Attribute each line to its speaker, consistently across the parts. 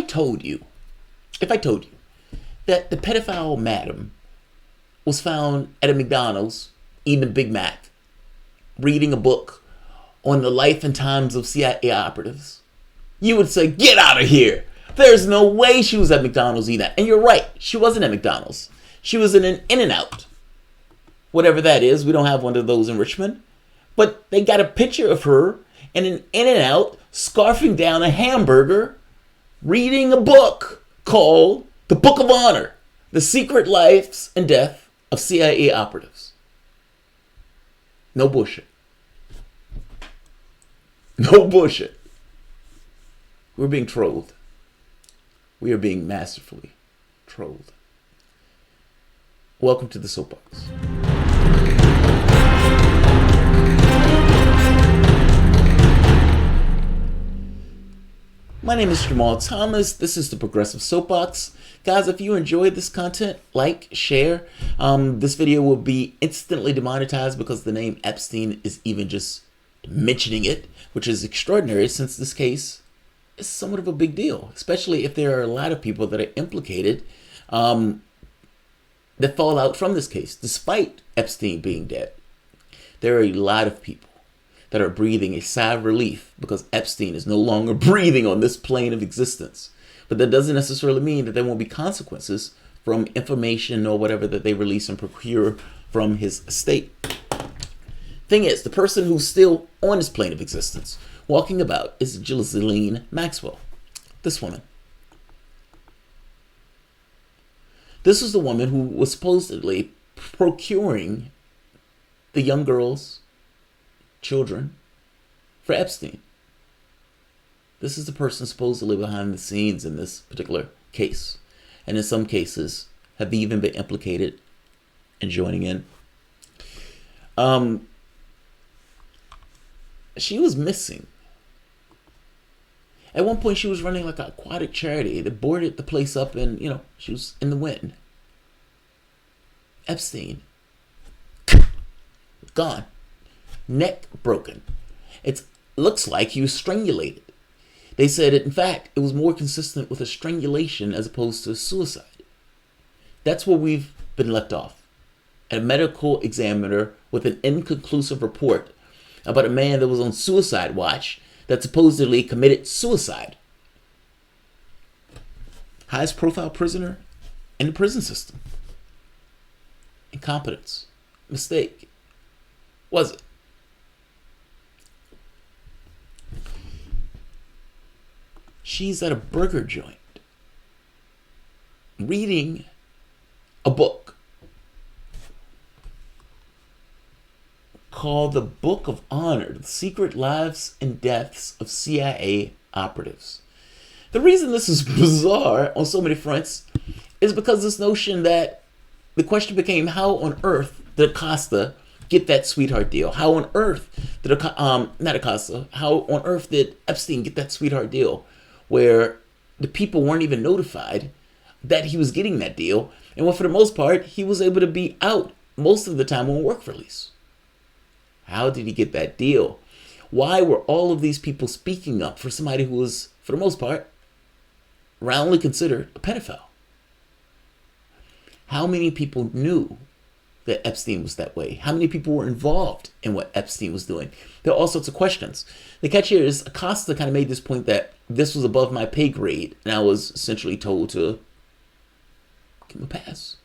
Speaker 1: told you that the pedophile madam was found at a McDonald's eating a Big Mac, reading a book on the life and times of CIA operatives, you would say, get out of here. There's no way she was at McDonald's eating that. And you're right, she wasn't at McDonald's. She was in an In-N-Out. Whatever that is, we don't have one of those in Richmond. But they got a picture of her in an In-N-Out, scarfing down a hamburger, reading a book called The Book of Honor, The Secret Lives and Death of CIA Operatives. No bullshit. No bullshit. We're being trolled. We are being masterfully trolled. Welcome to the Soapbox. My name is Jamarl Thomas. This is the Progressive Soapbox. Guys, if you enjoyed this content, like, share. This video will be instantly demonetized because the name Epstein is even just mentioning it, which is extraordinary since this case is somewhat of a big deal, especially if there are a lot of people that are implicated that fall out from this case, despite Epstein being dead. There are a lot of people that are breathing a sigh of relief because Epstein is no longer breathing on this plane of existence. But that doesn't necessarily mean that there won't be consequences from information or whatever that they release and procure from his estate. Thing is, the person who's still on this plane of existence, walking about, is Ghislaine Maxwell. This woman. This is the woman who was supposedly procuring the young girls, children, for Epstein. This is the person supposedly behind the scenes in this particular case, and in some cases have even been implicated in joining in. She was missing. At one point, she was running like an aquatic charity that boarded the place up, and she was in the wind. Epstein, gone, neck broken. It looks like he was strangulated. They said in fact, it was more consistent with a strangulation as opposed to suicide. That's where we've been left off. A medical examiner with an inconclusive report about a man that was on suicide watch that supposedly committed suicide. Highest profile prisoner in the prison system. Incompetence. Mistake. Was it? She's at a burger joint reading a book called The Book of Honor, The Secret Lives and Deaths of CIA Operatives. The reason this is bizarre on so many fronts is because this notion that the question became, how on earth did Acosta get that sweetheart deal? How on earth did how on earth did Epstein get that sweetheart deal where the people weren't even notified that he was getting that deal, and for the most part he was able to be out most of the time on work release? How did he get that deal? Why were all of these people speaking up for somebody who was, for the most part, roundly considered a pedophile? How many people knew that Epstein was that way? How many people were involved in what Epstein was doing? There are all sorts of questions. The catch here is Acosta kind of made this point that this was above my pay grade, and I was essentially told to give him a pass.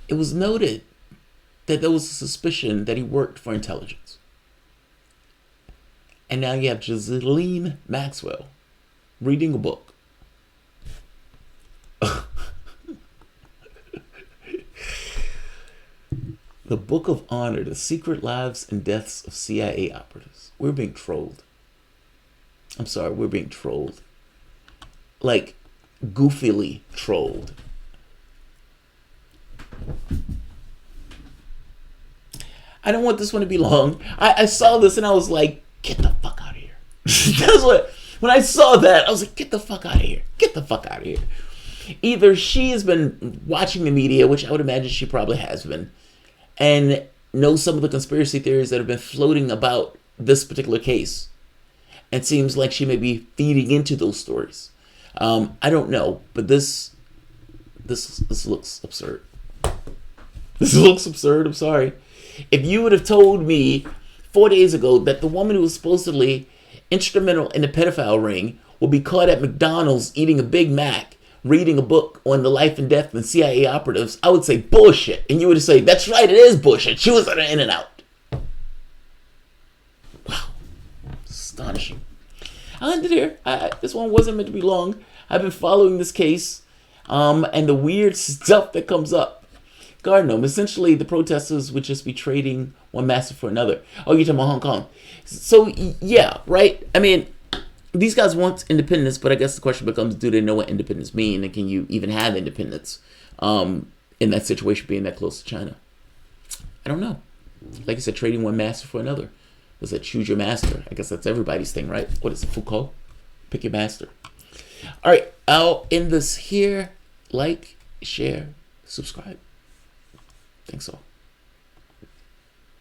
Speaker 1: It was noted that there was a suspicion that he worked for intelligence. And now you have Ghislaine Maxwell reading a book. The Book of Honor, The Secret Lives and Deaths of CIA Operatives. We're being trolled. I'm sorry, we're being trolled. Like, goofily trolled. I don't want this one to be long. I saw this and I was like, get the fuck out of here. That's what, when I saw that, I was like, get the fuck out of here. Get the fuck out of here. Either she has been watching the media, which I would imagine she probably has been, and know some of the conspiracy theories that have been floating about this particular case. It seems like she may be feeding into those stories. I don't know, but this looks absurd. This looks absurd. I'm sorry. If you would have told me 4 days ago that the woman who was supposedly instrumental in the pedophile ring would be caught at McDonald's eating a Big Mac, reading a book on the life and death of CIA operatives, I would say bullshit. And you would say, that's right, it is bullshit. She was in and out. Wow. Astonishing. I'll end it here. This one wasn't meant to be long. I've been following this case and the weird stuff that comes up. Gardenham, essentially the protesters would just be trading one master for another. Oh, you're talking about Hong Kong. So, yeah, right? I mean, these guys want independence, but I guess the question becomes, do they know what independence means? And can you even have independence in that situation, being that close to China? I don't know. Like I said, trading one master for another. Was that choose your master? I guess that's everybody's thing, right? What is it, Foucault? Pick your master. All right, I'll end this here. Like, share, subscribe. Thanks all.